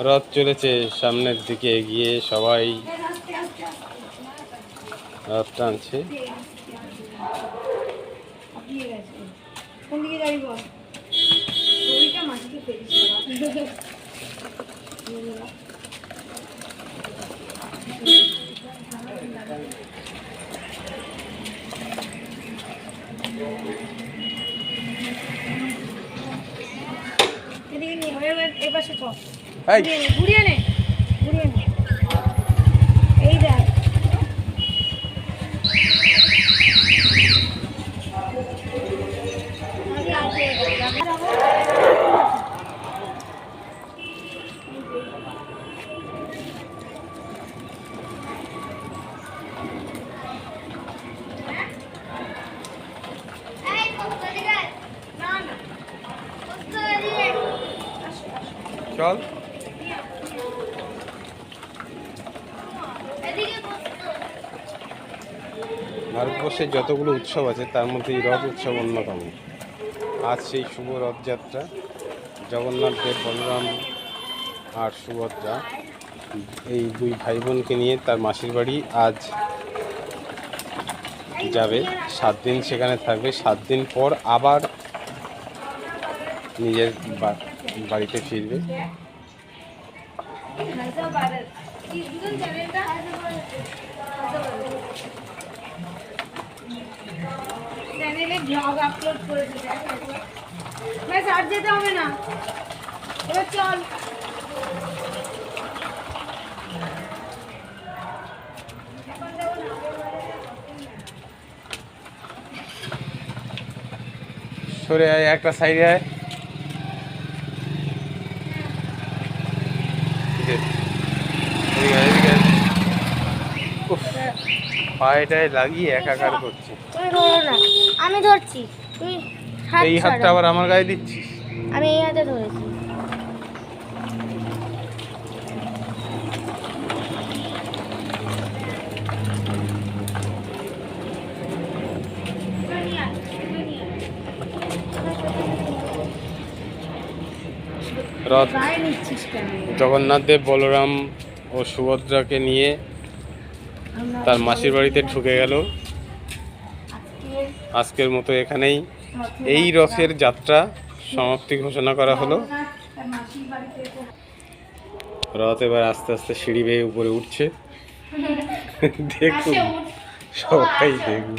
রথ চলেছে সামনের দিকে এগিয়ে, সবাই রথ টানছে। চল ভারতবর্ষের যতগুলো উৎসব আছে তার মধ্যে এই রথ উৎসব অন্যতম। আজ সেই শুভ রথযাত্রা। জগন্নাথ দেব, বলরাম আর সুভদ্রা এই দুই ভাই বোনকে নিয়ে তার মাসির বাড়ি আজ যাবে। 7 দিন সেখানে থাকবে। 7 দিন পর আবার নিজের বাড়িতে ফিরবে। চ্যানেলে ব্লগ আপলোড করে দিতে ব্যাস, আর যেতে হবে না। এবার চল। সরে আয়, একটা সাইডে আয়। পায়েটায় লাগিয়ে একাকার করছে। আমি ধরছি, তুই এই হাতটা আবার আমার গায়ে দিচ্ছিস। আমি এই হাতে ধরেছি। রথ জগন্নাথ দেব, বলরাম ও সুভদ্রাকে নিয়ে তার মাসির বাড়িতে ঢুকে গেল। আজকের মতো এখানেই এই রথের যাত্রা সমাপ্তি ঘোষণা করা হলো। রথ এবার আস্তে আস্তে সিঁড়ি বেয়ে উপরে উঠছে। দেখুন, সবাই দেখুন।